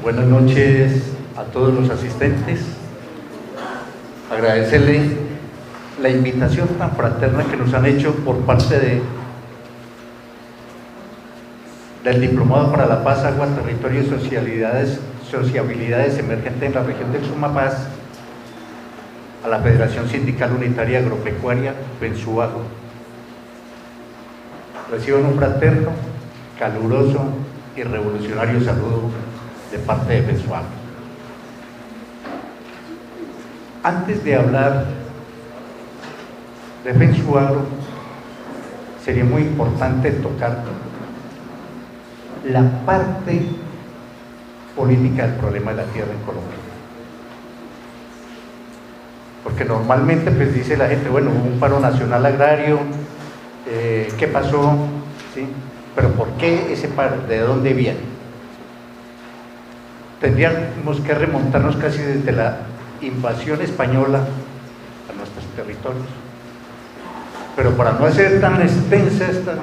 Buenas noches a todos los asistentes. Agradecerle la invitación tan fraterna que nos han hecho por parte del Diplomado para la Paz, Agua, Territorio y Sociabilidades Emergentes en la región del Sumapaz, a la Federación Sindical Unitaria Agropecuaria Pensuagro. Reciban un fraterno, caluroso y revolucionario saludo de parte de Pensuagro. Antes de hablar de Pensuagro, sería muy importante tocar la parte política del problema de la tierra en Colombia. Porque normalmente pues dice la gente, bueno, hubo un paro nacional agrario, ¿qué pasó? ¿Sí? Pero ¿por qué ese paro? ¿De dónde viene? Tendríamos que remontarnos casi desde la invasión española a nuestros territorios. Pero para no hacer tan extensa esta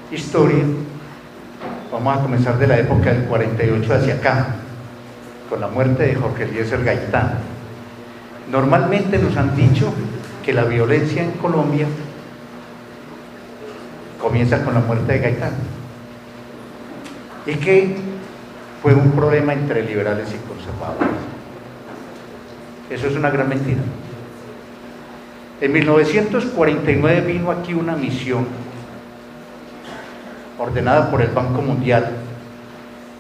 historia, vamos a comenzar de la época del 48 hacia acá, con la muerte de Jorge Eliezer Gaitán. Normalmente nos han dicho que la violencia en Colombia comienza con la muerte de Gaitán y que fue un problema entre liberales y conservadores. Eso es una gran mentira. En 1949 vino aquí una misión ordenada por el Banco Mundial,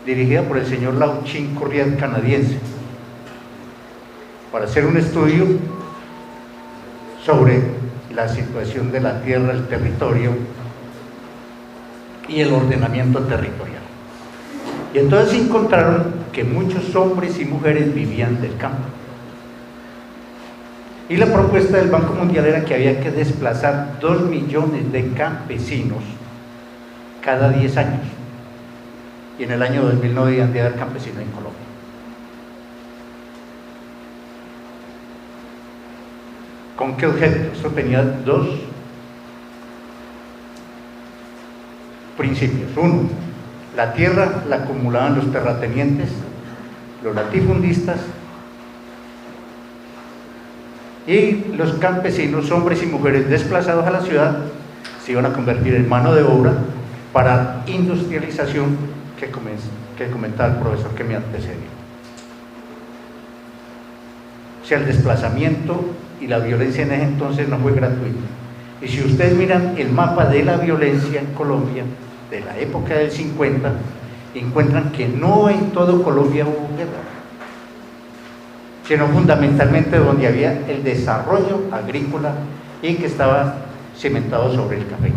dirigida por el señor Lauchin Corriat, canadiense, para hacer un estudio sobre la situación de la tierra, el territorio y el ordenamiento territorial. Y entonces encontraron que muchos hombres y mujeres vivían del campo. Y la propuesta del Banco Mundial era que había que desplazar 2 millones de campesinos cada 10 años. Y en el año 2000 no debían de haber campesinos en Colombia. ¿Con qué objeto? Esto tenía 2 principios. Uno, la tierra la acumulaban los terratenientes, los latifundistas, y los campesinos, hombres y mujeres desplazados a la ciudad, se iban a convertir en mano de obra para industrialización que comentaba el profesor que me antecedió. O sea, el desplazamiento y la violencia en ese entonces no fue gratuito. Y si ustedes miran el mapa de la violencia en Colombia, de la época del 50, encuentran que no en todo Colombia hubo guerra, sino fundamentalmente donde había el desarrollo agrícola y que estaba cimentado sobre el café.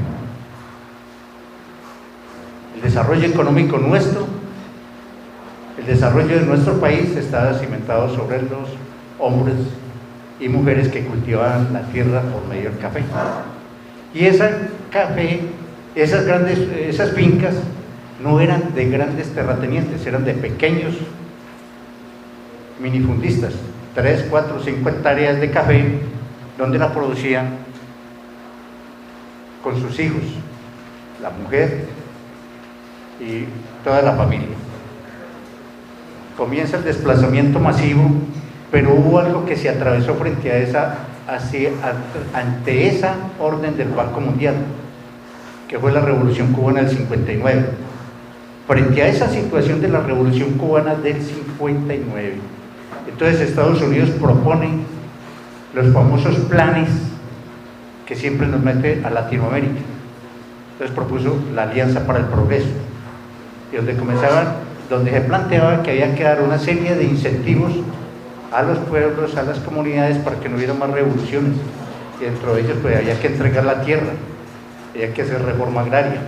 El desarrollo económico nuestro, el desarrollo de nuestro país estaba cimentado sobre los hombres y mujeres que cultivaban la tierra por medio del café. Y esas fincas no eran de grandes terratenientes, eran de pequeños minifundistas, 3, 4, 5 hectáreas de café, donde la producían con sus hijos, la mujer y toda la familia. Comienza el desplazamiento masivo, pero hubo algo que se atravesó ante esa orden del Banco Mundial, que fue la Revolución Cubana del 59. Frente a esa situación de la Revolución Cubana del 59, entonces Estados Unidos propone los famosos planes que siempre nos mete a Latinoamérica. Entonces propuso la Alianza para el Progreso, y donde se planteaba que había que dar una serie de incentivos a los pueblos, a las comunidades, para que no hubiera más revoluciones, y dentro de ellos pues había que entregar la tierra, había que hacer reforma agraria,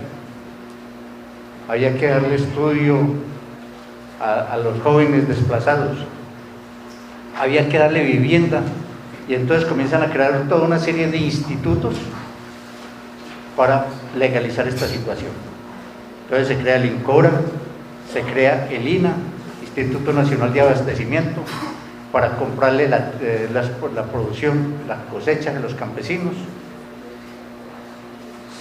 había que darle estudio a los jóvenes desplazados, había que darle vivienda, y entonces comienzan a crear toda una serie de institutos para legalizar esta situación. Entonces se crea el INCORA, se crea el INA, Instituto Nacional de Abastecimiento, para comprarle la producción, la cosecha de los campesinos.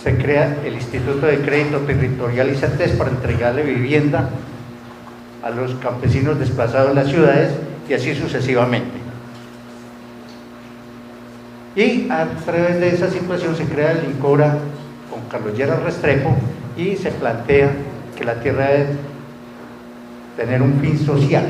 Se crea el Instituto de Crédito Territorial ICETES para entregarle vivienda a los campesinos desplazados en las ciudades y así sucesivamente. Y a través de esa situación se crea el INCORA con Carlos Lleras Restrepo y se plantea que la tierra debe tener un fin social.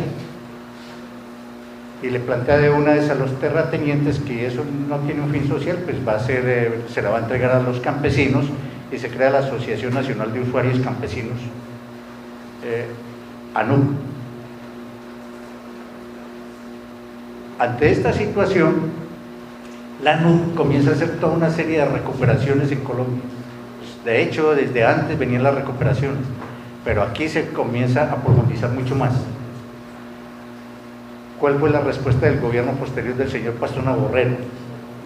Y le plantea de una vez a los terratenientes que eso no tiene un fin social, pues va a ser, se la va a entregar a los campesinos, y se crea la Asociación Nacional de Usuarios Campesinos, ANUC. Ante esta situación, la ANUC comienza a hacer toda una serie de recuperaciones en Colombia. De hecho, desde antes venían las recuperaciones, pero aquí se comienza a profundizar mucho más. ¿Cuál fue la respuesta del gobierno posterior del señor Pastrana Borrero?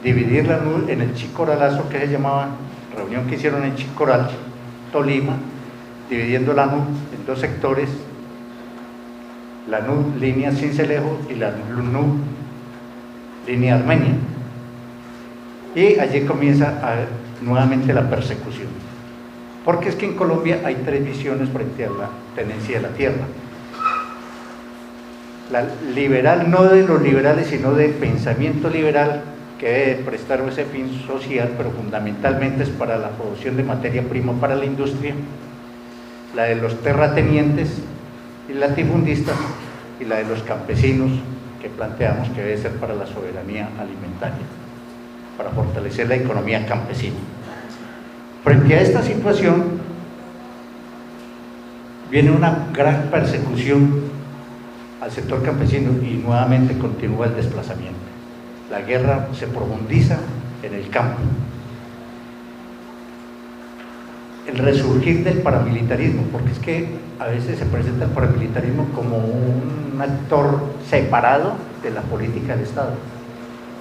Dividir la ANUC en el Chicoralazo, que se llamaba, reunión que hicieron en Chicoral, Tolima, dividiendo la ANUC en dos sectores, la ANUC línea Sincelejo y la ANUC línea Armenia. Y allí comienza nuevamente la persecución, porque es que en Colombia hay tres visiones frente a la tenencia de la tierra: la liberal, no de los liberales, sino de pensamiento liberal, que debe prestar ese fin social, pero fundamentalmente es para la producción de materia prima para la industria; la de los terratenientes y latifundistas; y la de los campesinos, que planteamos que debe ser para la soberanía alimentaria, para fortalecer la economía campesina. Frente a esta situación viene una gran persecución al sector campesino y nuevamente continúa el desplazamiento. La guerra se profundiza en el campo. El resurgir del paramilitarismo, porque es que a veces se presenta el paramilitarismo como un actor separado de la política del Estado,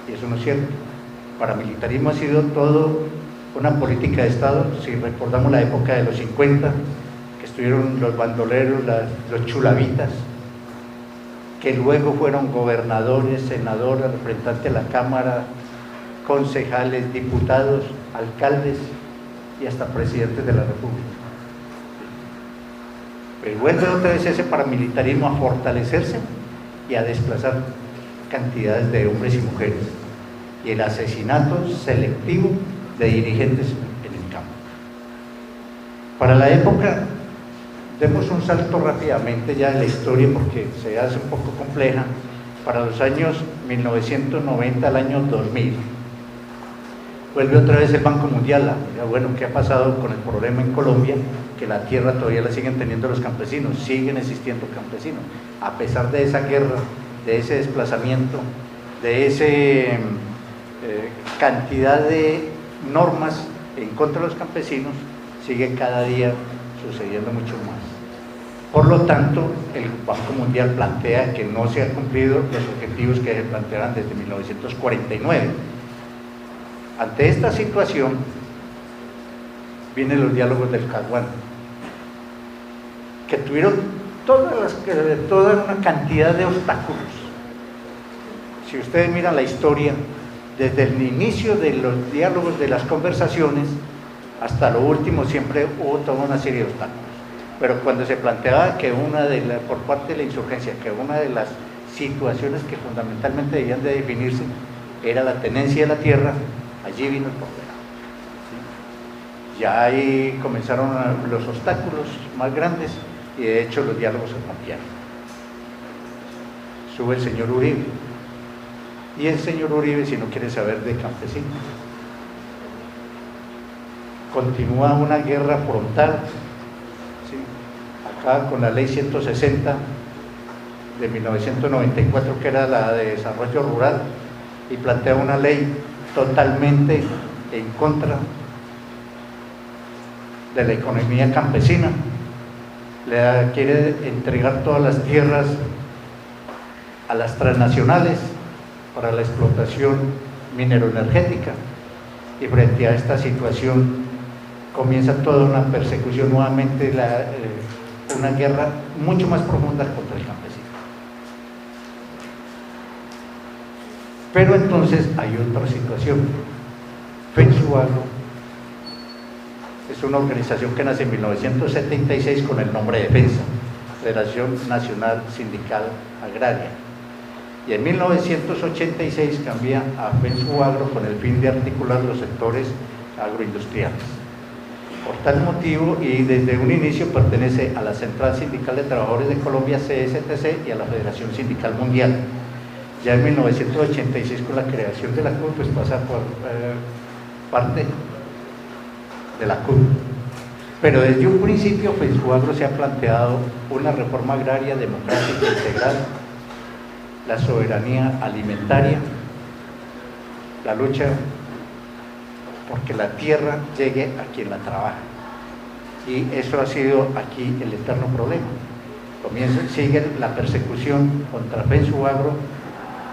y eso no es cierto. El paramilitarismo ha sido todo una política de Estado. Si recordamos la época de los 50, que estuvieron los bandoleros, los chulavitas, que luego fueron gobernadores, senadores, representantes de la Cámara, concejales, diputados, alcaldes y hasta presidentes de la República. Pero vuelve otra vez ese paramilitarismo a fortalecerse y a desplazar cantidades de hombres y mujeres, y el asesinato selectivo de dirigentes en el campo. Para la época, demos un salto rápidamente ya en la historia porque se hace un poco compleja. Para los años 1990 al año 2000, vuelve otra vez el Banco Mundial. Bueno, ¿qué ha pasado con el problema en Colombia? Que la tierra todavía la siguen teniendo los campesinos, siguen existiendo campesinos, a pesar de esa guerra, de ese desplazamiento, de esa cantidad de normas en contra de los campesinos, sigue cada día sucediendo mucho más. Por lo tanto, el Banco Mundial plantea que no se han cumplido los objetivos que se plantearon desde 1949. Ante esta situación, vienen los diálogos del Caguán, que tuvieron toda una cantidad de obstáculos. Si ustedes miran la historia, desde el inicio de los diálogos, de las conversaciones, hasta lo último, siempre hubo toda una serie de obstáculos. Pero cuando se planteaba que por parte de la insurgencia, que una de las situaciones que fundamentalmente debían de definirse era la tenencia de la tierra, allí vino el problema. ¿Sí? Ya ahí comenzaron los obstáculos más grandes y de hecho los diálogos se rompieron. Sube el señor Uribe, y el señor Uribe, si no quiere saber de campesinos, continúa una guerra frontal, ¿sí? Acá con la ley 160 de 1994, que era la de desarrollo rural, y plantea una ley totalmente en contra de la economía campesina. Quiere entregar todas las tierras a las transnacionales para la explotación mineroenergética, y frente a esta situación comienza toda una persecución, nuevamente una guerra mucho más profunda contra el campesino. Pero entonces hay otra situación. FENSUAGRO es una organización que nace en 1976 con el nombre de FENSA. Federación Nacional Sindical Agraria. Y en 1986 cambia a FENSUAGRO con el fin de articular los sectores agroindustriales. Por tal motivo, y desde un inicio pertenece a la Central Sindical de Trabajadores de Colombia, CSTC, y a la Federación Sindical Mundial. Ya en 1986, con la creación de la CUT, pues pasa por parte de la CUT. Pero desde un principio, FENSUAGRO se ha planteado una reforma agraria democrática integral, la soberanía alimentaria, la lucha porque la tierra llegue a quien la trabaja. Y eso ha sido aquí el eterno problema. Sigue la persecución contra FENSUAGRO,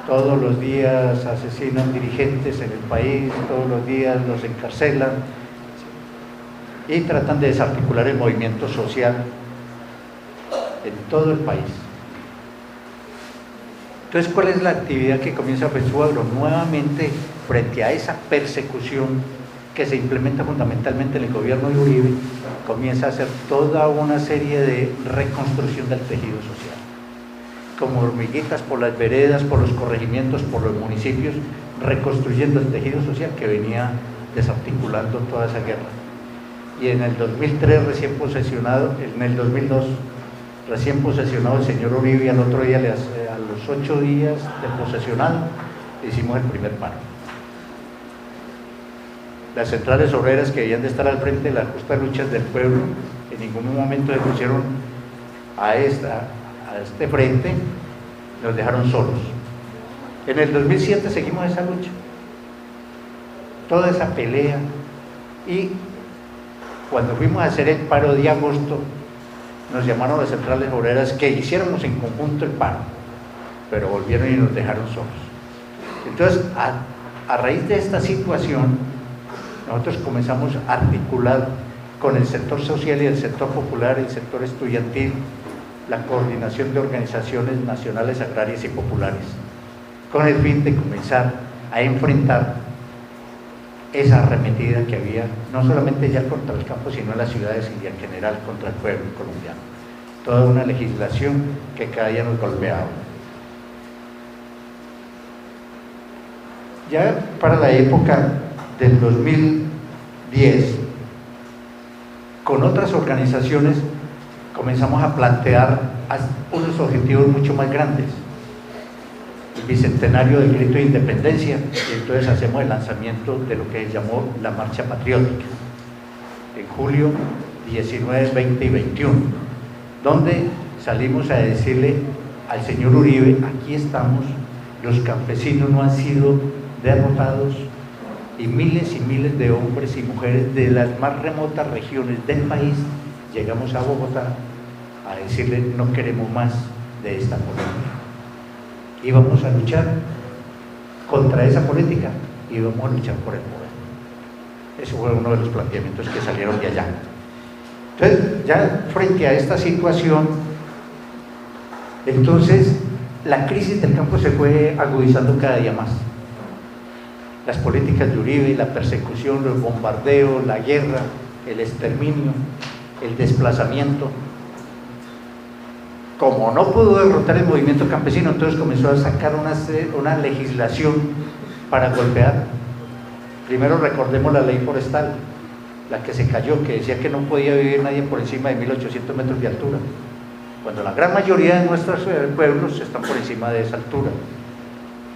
todos los días asesinan dirigentes en el país, todos los días los encarcelan y tratan de desarticular el movimiento social en todo el país. Entonces, ¿cuál es la actividad que comienza FENSUAGRO? Nuevamente, frente a esa persecución que se implementa fundamentalmente en el gobierno de Uribe, comienza a hacer toda una serie de reconstrucción del tejido social. Como hormiguitas por las veredas, por los corregimientos, por los municipios, reconstruyendo el tejido social que venía desarticulando toda esa guerra. Y en el 2003 recién posesionado, en el 2002 recién posesionado el señor Uribe, al otro día, a los 8 días de posesionado, hicimos el primer paro. Las centrales obreras que debían de estar al frente de las justas luchas del pueblo, en ningún momento se pusieron a este frente, nos dejaron solos. En el 2007 seguimos esa lucha, toda esa pelea, y cuando fuimos a hacer el paro de agosto, nos llamaron las centrales obreras que hiciéramos en conjunto el paro, pero volvieron y nos dejaron solos. Entonces, a raíz de esta situación, nosotros comenzamos a articular con el sector social y el sector popular, el sector estudiantil, la coordinación de organizaciones nacionales agrarias y populares, con el fin de comenzar a enfrentar esa arremetida que había, no solamente ya contra el campo, sino en las ciudades y en general contra el pueblo colombiano. Toda una legislación que cada día nos golpeaba. Ya para la época del 2010, con otras organizaciones comenzamos a plantear unos objetivos mucho más grandes. El bicentenario del grito de independencia, y entonces hacemos el lanzamiento de lo que se llamó la Marcha Patriótica, en julio 19, 20 y 21, donde salimos a decirle al señor Uribe: aquí estamos, los campesinos no han sido derrotados, y miles de hombres y mujeres de las más remotas regiones del país llegamos a Bogotá a decirle: no queremos más de esta política. Íbamos a luchar contra esa política y íbamos a luchar por el poder. Ese fue uno de los planteamientos que salieron de allá. Entonces, ya frente a esta situación, entonces la crisis del campo se fue agudizando cada día más. Las políticas de Uribe, la persecución, los bombardeos, la guerra, el exterminio, el desplazamiento. Como no pudo derrotar el movimiento campesino, entonces comenzó a sacar una legislación para golpear. Primero recordemos la ley forestal, la que se cayó, que decía que no podía vivir nadie por encima de 1800 metros de altura, cuando la gran mayoría de nuestros pueblos están por encima de esa altura.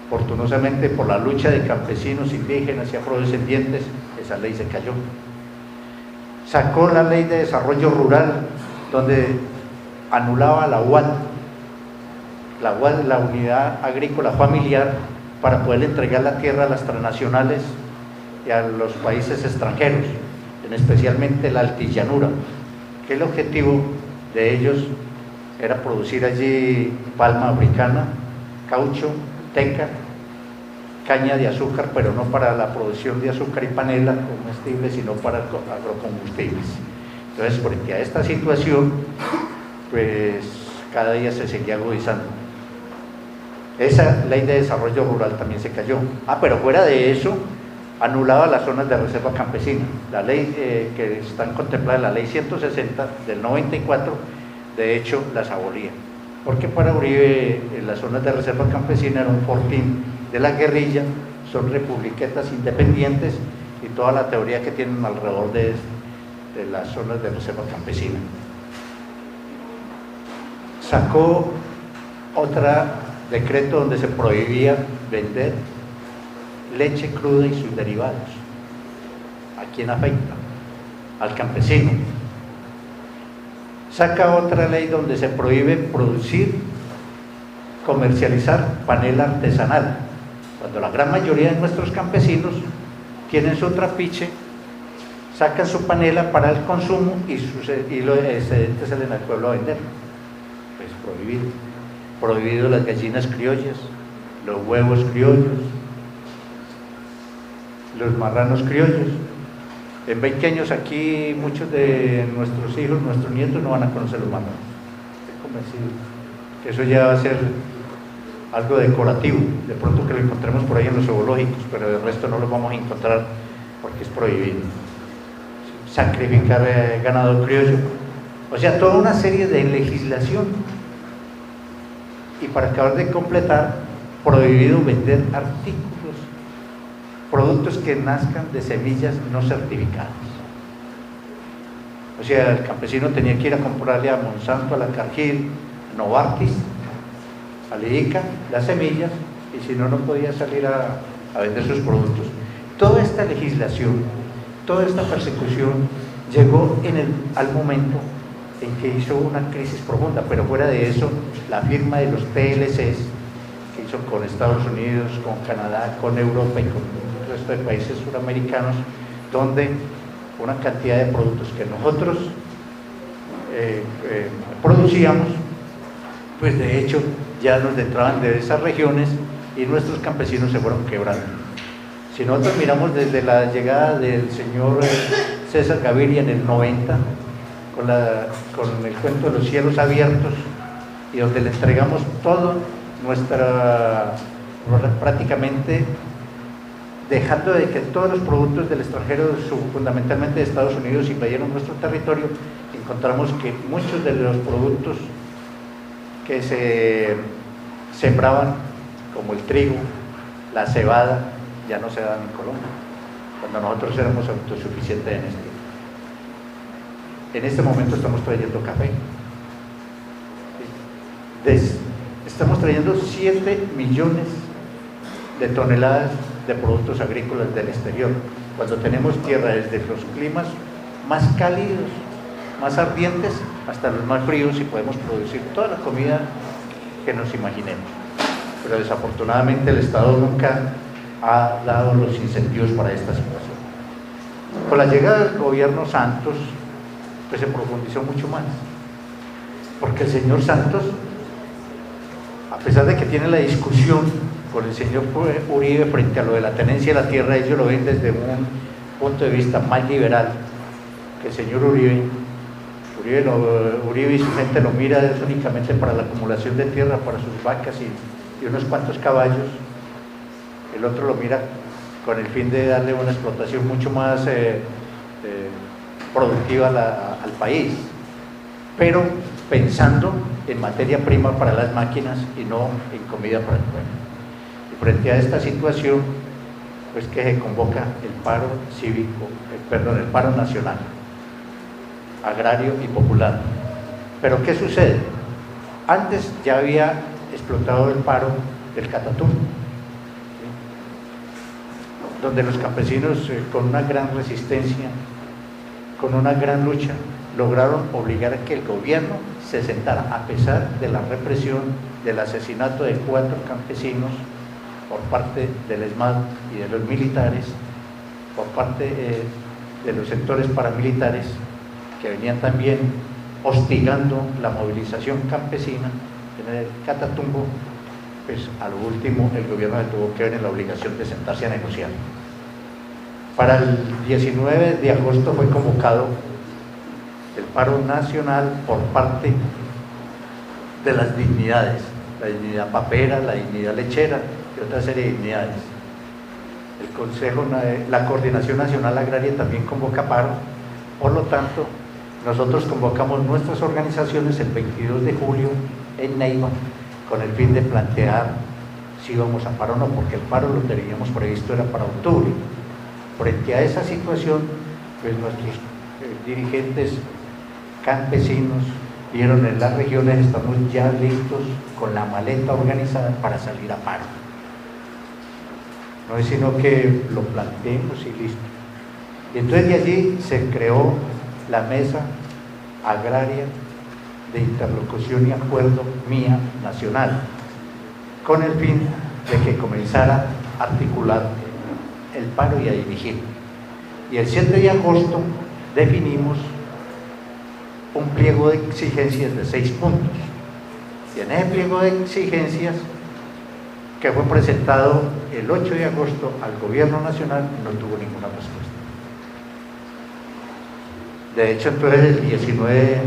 Fortunosamente, por la lucha de campesinos, indígenas y afrodescendientes, esa ley se cayó. Sacó la ley de desarrollo rural, donde anulaba la UAT, la unidad agrícola familiar, para poder entregar la tierra a las transnacionales y a los países extranjeros, especialmente la altillanura, que el objetivo de ellos era producir allí palma africana, caucho, teca, caña de azúcar, pero no para la producción de azúcar y panela comestible, sino para agrocombustibles. Entonces, frente a esta situación, pues cada día se seguía agudizando. Esa ley de desarrollo rural también se cayó. Pero fuera de eso, anulaba las zonas de reserva campesina. La ley que están contempladas, la ley 160 del 94, de hecho las abolía, porque para Uribe en las zonas de reserva campesina era un fortín de la guerrilla, son republiquetas independientes y toda la teoría que tienen alrededor de las zonas de reserva campesina. Sacó otro decreto donde se prohibía vender leche cruda y sus derivados. ¿A quién afecta? Al campesino. Saca otra ley donde se prohíbe producir, comercializar panela artesanal, cuando la gran mayoría de nuestros campesinos tienen su trapiche, sacan su panela para el consumo y los excedentes salen al pueblo a vender. Pues prohibido. Prohibido las gallinas criollas, los huevos criollos, los marranos criollos. En 20 años aquí muchos de nuestros hijos, nuestros nietos no van a conocer los marranos. Estoy convencido que eso ya va a ser algo decorativo, de pronto que lo encontremos por ahí en los zoológicos, pero el resto no lo vamos a encontrar porque es prohibido. Sacrificar ganado criollo, o sea, toda una serie de legislación. Y para acabar de completar, prohibido vender artículos, productos que nazcan de semillas no certificadas. O sea, el campesino tenía que ir a comprarle a Monsanto, a la Cargill, a Novartis, a Lidica, las semillas, y si no, no podía salir a vender sus productos. Toda esta legislación, toda esta persecución llegó al momento en que hizo una crisis profunda, pero fuera de eso, la firma de los TLCs que hizo con Estados Unidos, con Canadá, con Europa y con el resto de países suramericanos, donde una cantidad de productos que nosotros producíamos, pues de hecho ya nos entraban de esas regiones y nuestros campesinos se fueron quebrando. Si nosotros miramos desde la llegada del señor César Gaviria en el 90, con el cuento de los cielos abiertos, y donde le entregamos todo prácticamente dejando de que todos los productos del extranjero, fundamentalmente de Estados Unidos, invadieron nuestro territorio, encontramos que muchos de los productos que se sembraban, como el trigo, la cebada, ya no se daban en Colombia, cuando nosotros éramos autosuficientes en esto. En este momento estamos trayendo café. Estamos trayendo 7 millones de toneladas de productos agrícolas del exterior, cuando tenemos tierra desde los climas más cálidos, más ardientes, hasta los más fríos, y podemos producir toda la comida que nos imaginemos. Pero desafortunadamente el Estado nunca ha dado los incentivos para esta situación. Con la llegada del gobierno Santos, pues se profundizó mucho más, porque el señor Santos, a pesar de que tiene la discusión con el señor Uribe frente a lo de la tenencia de la tierra, ellos lo ven desde un punto de vista más liberal que el señor Uribe y su gente lo mira únicamente para la acumulación de tierra, para sus vacas y unos cuantos caballos. El otro lo mira con el fin de darle una explotación mucho más productiva al país, pero pensando en materia prima para las máquinas y no en comida para el pueblo. Y frente a esta situación, pues que se convoca el paro cívico, el paro nacional, agrario y popular. Pero ¿qué sucede? Antes ya había explotado el paro del Catatumbo, donde los campesinos, con una gran resistencia, con una gran lucha, lograron obligar a que el gobierno se sentara, a pesar de la represión, del asesinato de 4 campesinos por parte del ESMAD y de los militares, por parte de los sectores paramilitares que venían también hostigando la movilización campesina en el Catatumbo. Pues a lo último el gobierno se tuvo que ver en la obligación de sentarse a negociar. Para el 19 de agosto fue convocado el paro nacional por parte de las dignidades, la dignidad papera, la dignidad lechera y otra serie de dignidades. El Consejo, la Coordinación Nacional Agraria también convoca paro. Por lo tanto, nosotros convocamos nuestras organizaciones el 22 de julio en Neiva con el fin de plantear si íbamos a paro o no, porque el paro lo teníamos previsto era para octubre. Frente a esa situación, pues nuestros dirigentes campesinos vieron en las regiones, estamos ya listos con la maleta organizada para salir a paro. No es sino que lo planteemos y listo. Y entonces de allí se creó la Mesa Agraria de Interlocución y Acuerdo Mía Nacional, con el fin de que comenzara a articular el paro y a dirigir. Y el 7 de agosto definimos un pliego de exigencias de 6 puntos. Y en ese pliego de exigencias, que fue presentado el 8 de agosto al Gobierno Nacional, no tuvo ninguna respuesta. De hecho, entonces el 19,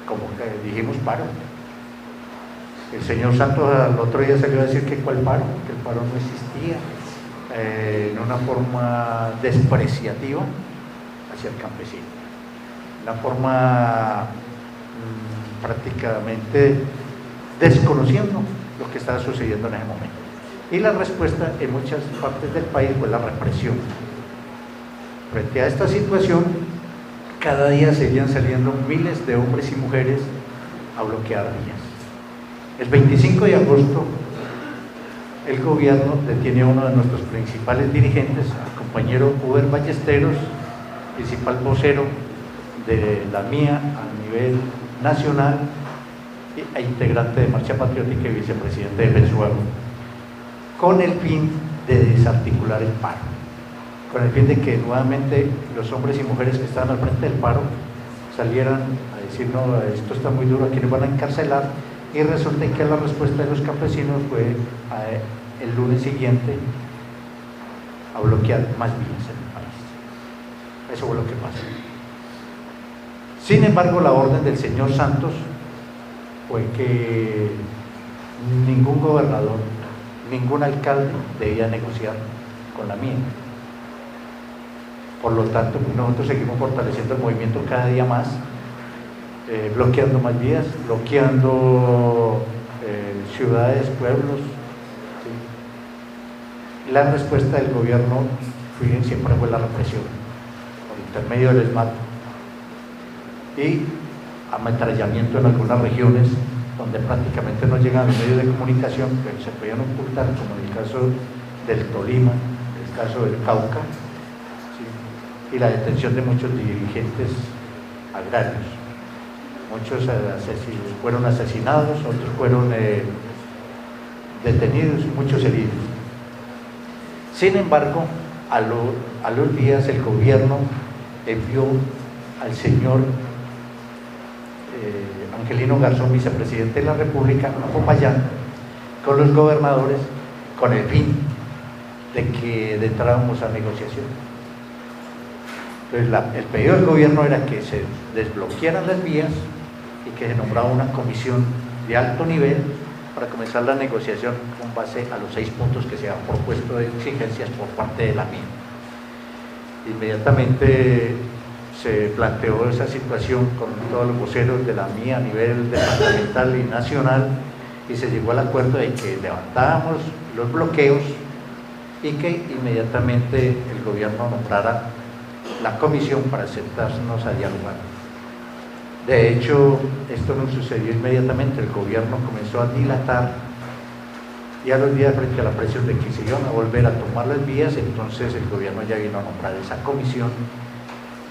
como que dijimos paro. El señor Santos al otro día salió a decir que cuál paro, que el paro no existía, en una forma despreciativa hacia el campesino, una forma prácticamente desconociendo lo que estaba sucediendo en ese momento. Y la respuesta en muchas partes del país fue la represión. Frente a esta situación, cada día seguían saliendo miles de hombres y mujeres a bloquear vías. El 25 de agosto, el gobierno detiene a uno de nuestros principales dirigentes, al compañero Uber Ballesteros, principal vocero de la MIA a nivel nacional e integrante de Marcha Patriótica y vicepresidente de Pensuelo, con el fin de desarticular el paro, con el fin de que nuevamente los hombres y mujeres que estaban al frente del paro salieran a decir: no, esto está muy duro, aquí nos van a encarcelar. Y resulta que la respuesta de los campesinos fue el lunes siguiente a bloquear más vías en el país. Eso fue lo que pasó. Sin embargo, la orden del señor Santos fue que ningún gobernador, ningún alcalde debía negociar con la MIA. Por lo tanto, nosotros seguimos fortaleciendo el movimiento cada día más, bloqueando más vías, bloqueando ciudades, pueblos. ¿Sí? La respuesta del gobierno siempre fue la represión, por intermedio del ESMAD y ametrallamiento en algunas regiones donde prácticamente no llegaban los medios de comunicación, pero se podían ocultar, como en el caso del Tolima, el caso del Cauca, ¿sí? Y la detención de muchos dirigentes agrarios. Muchos fueron asesinados, otros fueron detenidos, muchos heridos. Sin embargo, a los días el gobierno envió al señor Angelino Garzón, vicepresidente de la República, a Popayán con los gobernadores con el fin de que entráramos a negociación. Entonces, el pedido del gobierno era que se desbloquearan las vías y que se nombrara una comisión de alto nivel para comenzar la negociación con base a los 6 puntos que se han propuesto de exigencias por parte de la MIA. Inmediatamente se planteó esa situación con todos los voceros de la MIA a nivel departamental y nacional, y se llegó al acuerdo de que levantábamos los bloqueos y que inmediatamente el gobierno nombrara la comisión para sentarnos a dialogar. De hecho, esto no sucedió inmediatamente, el gobierno comenzó a dilatar y a los días, frente a la presión de que se iban a volver a tomar las vías, entonces el gobierno ya vino a nombrar esa comisión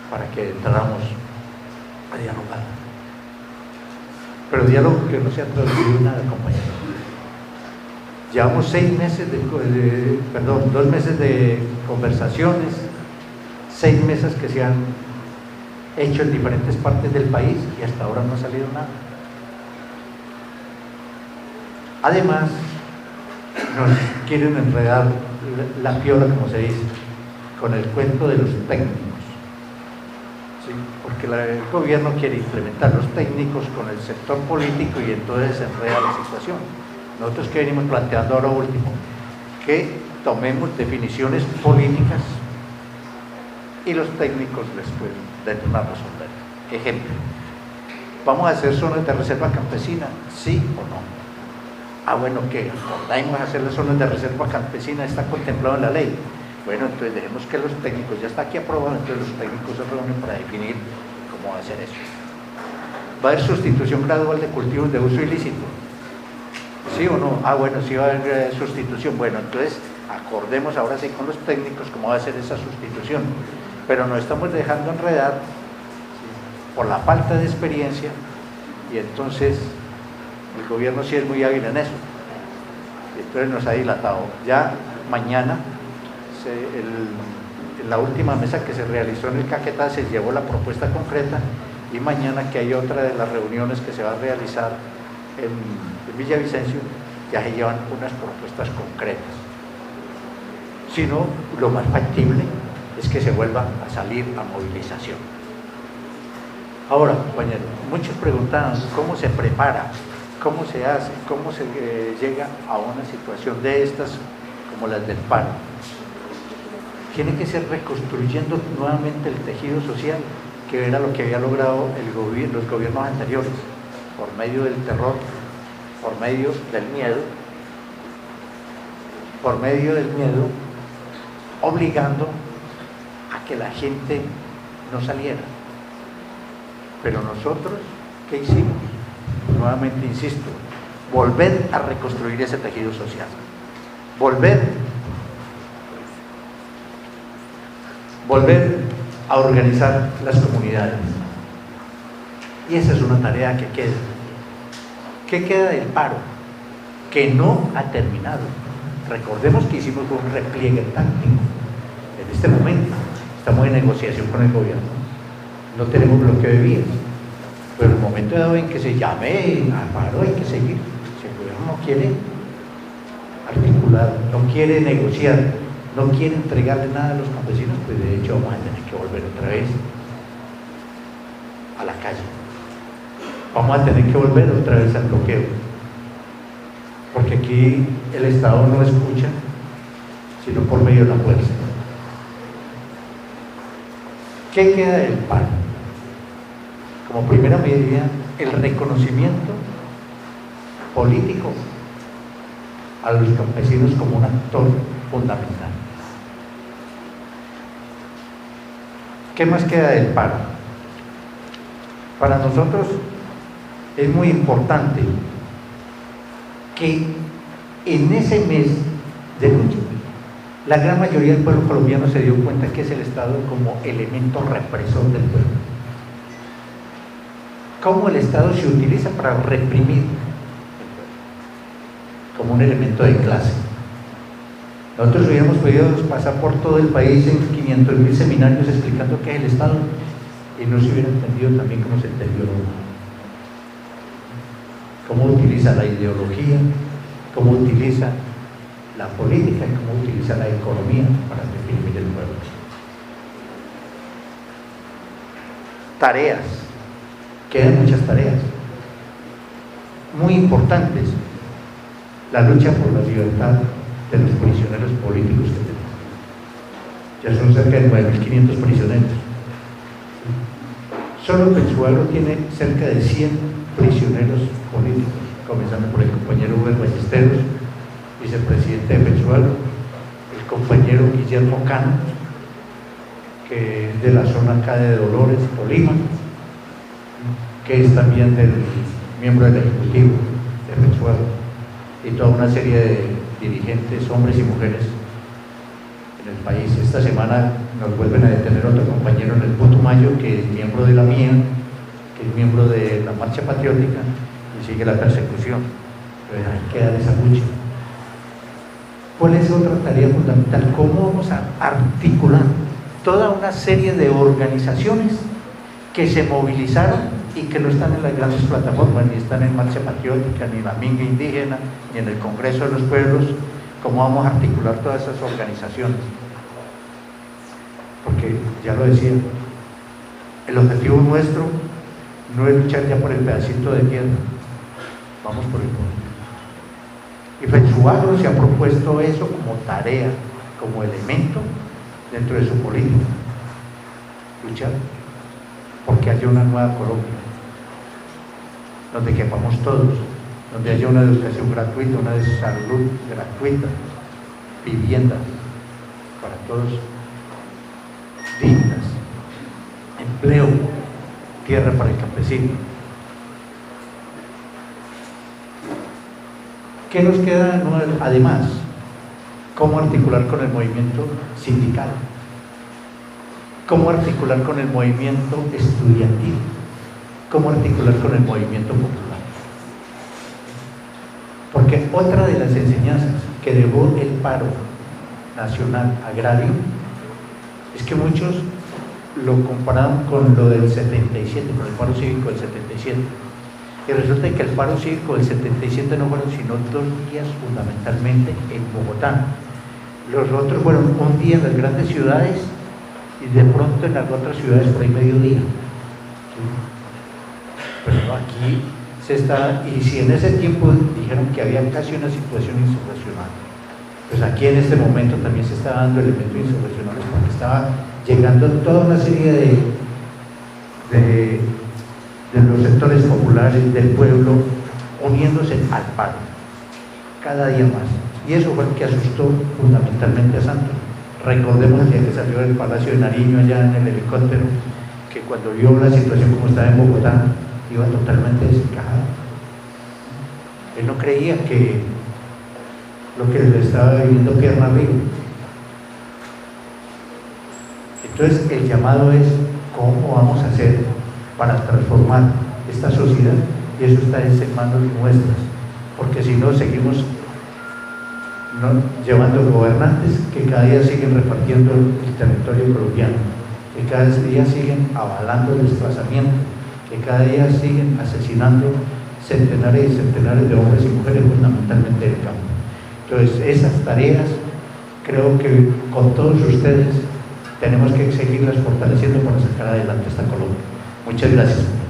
para que entráramos a dialogar. Pero diálogo que no se ha traducido en nada, compañeros. Llevamos 2 meses de conversaciones, 6 mesas que se han hecho en diferentes partes del país y hasta ahora no ha salido nada. Además, nos quieren enredar la piola, como se dice, con el cuento de los técnicos, ¿sí? Porque el gobierno quiere implementar los técnicos con el sector político y entonces se enreda la situación. Nosotros que venimos planteando ahora último, que tomemos definiciones políticas y los técnicos les pueden resolver. Ejemplo, ¿vamos a hacer zonas de reserva campesina? ¿Sí o no? Ah, bueno, ¿qué? ¿Acordamos hacer las zonas de reserva campesina? ¿Está contemplado en la ley? Bueno, entonces dejemos que los técnicos, ya está aquí aprobado, entonces los técnicos se reúnen para definir cómo va a hacer eso. ¿Va a haber sustitución gradual de cultivos de uso ilícito? ¿Sí o no? Ah, bueno, sí va a haber sustitución. Bueno, entonces acordemos ahora sí con los técnicos cómo va a ser esa sustitución. Pero nos estamos dejando enredar por la falta de experiencia y entonces el gobierno sí es muy hábil en eso. Entonces nos ha dilatado. Ya mañana, en la última mesa que se realizó en el Caquetá se llevó la propuesta concreta y mañana que hay otra de las reuniones que se va a realizar en Villavicencio, ya se llevan unas propuestas concretas. Si no, lo más factible es que se vuelva a salir a movilización. Ahora, compañeros, muchos preguntaban cómo se prepara, cómo se hace, cómo se llega a una situación de estas como las del paro. Tiene que ser reconstruyendo nuevamente el tejido social, que era lo que había logrado los gobiernos anteriores, por medio del terror, por medio del miedo, obligando a que la gente no saliera. Pero nosotros, ¿qué hicimos? Nuevamente insisto, volver a reconstruir ese tejido social, volver a organizar las comunidades. Y esa es una tarea que queda. ¿Qué queda del paro? Que no ha terminado. Recordemos que hicimos un repliegue táctico. En este momento estamos en negociación con el gobierno. No tenemos bloqueo de vías. Pero en el momento dado en que se llame al paro hay que seguir. Si el gobierno no quiere articular, no quiere negociar, no quiere entregarle nada a los campesinos, pues de hecho vamos a tener que volver otra vez a la calle. Vamos a tener que volver otra vez al bloqueo. Porque aquí el Estado no escucha, sino por medio de la fuerza. ¿Qué queda del paro? Como primera medida, el reconocimiento político a los campesinos como un actor fundamental. ¿Qué más queda del paro? Para nosotros es muy importante que en ese mes de lucha la gran mayoría del pueblo colombiano se dio cuenta que es el Estado como elemento represor del pueblo. Cómo el Estado se utiliza para reprimir como un elemento de clase. Nosotros hubiéramos podido pasar por todo el país en 500.000 seminarios explicando qué es el Estado y no se hubiera entendido también cómo se entendió, cómo utiliza la ideología, cómo utiliza la política y cómo utiliza la economía para reprimir el pueblo. Tareas, quedan muchas tareas muy importantes. La lucha por la libertad de los prisioneros políticos que tenemos. Ya son cerca de 9.500 prisioneros. Solo Pensuagro tiene cerca de 100 prisioneros políticos, comenzando por el compañero Uber Ballesteros, vicepresidente de Pensuagro, el compañero Guillermo Cano, que es de la zona acá de Dolores, Tolima, que es también del miembro del Ejecutivo de Pensuagro, y toda una serie de dirigentes, hombres y mujeres en el país. Esta semana nos vuelven a detener otro compañero en el Putumayo, que es miembro de la MIA, que es miembro de la Marcha Patriótica, y sigue la persecución. Pero ahí queda esa lucha. ¿Cuál es otra tarea fundamental? ¿Cómo vamos a articular toda una serie de organizaciones que se movilizaron y que no están en las grandes plataformas, ni están en Marcha Patriótica, ni en la Minga Indígena, ni en el Congreso de los Pueblos? ¿Cómo vamos a articular todas esas organizaciones? Porque, ya lo decía, el objetivo nuestro no es luchar ya por el pedacito de tierra, vamos por el mundo. Y Pensuagro se ha propuesto eso como tarea, como elemento dentro de su política, luchar porque haya una nueva Colombia, donde quepamos todos, donde haya una educación gratuita, una de salud gratuita, viviendas para todos dignas, empleo, tierra para el campesino. ¿Qué nos queda además? ¿Cómo articular con el movimiento sindical? ¿Cómo articular con el movimiento estudiantil? ¿Cómo articular con el movimiento popular? Porque otra de las enseñanzas que dejó el paro nacional agrario es que muchos lo compararon con lo del 77, con el paro cívico del 77. Y resulta que el paro cívico del 77 no fueron sino 2 días fundamentalmente en Bogotá. Los otros fueron un día en las grandes ciudades y de pronto en las otras ciudades por ahí mediodía. Pero aquí se está, y si en ese tiempo dijeron que había casi una situación insurreccional, pues aquí en este momento también se está dando elementos insurreccionales porque estaba llegando toda una serie de los sectores populares del pueblo uniéndose al paro, cada día más. Y eso fue lo que asustó fundamentalmente a Santos. Recordemos el día que salió del Palacio de Nariño allá en el helicóptero, que cuando vio la situación como estaba en Bogotá, iba totalmente desencajado. Él no creía que lo que le estaba viviendo pierna arriba. Entonces el llamado es cómo vamos a hacer para transformar esta sociedad, y eso está en manos nuestras, porque si no seguimos llevando gobernantes que cada día siguen repartiendo el territorio colombiano, que cada día siguen avalando el desplazamiento, que cada día siguen asesinando centenares y centenares de hombres y mujeres, fundamentalmente del campo. Entonces esas tareas creo que con todos ustedes tenemos que seguirlas fortaleciendo para sacar adelante esta Colombia. Muchas gracias.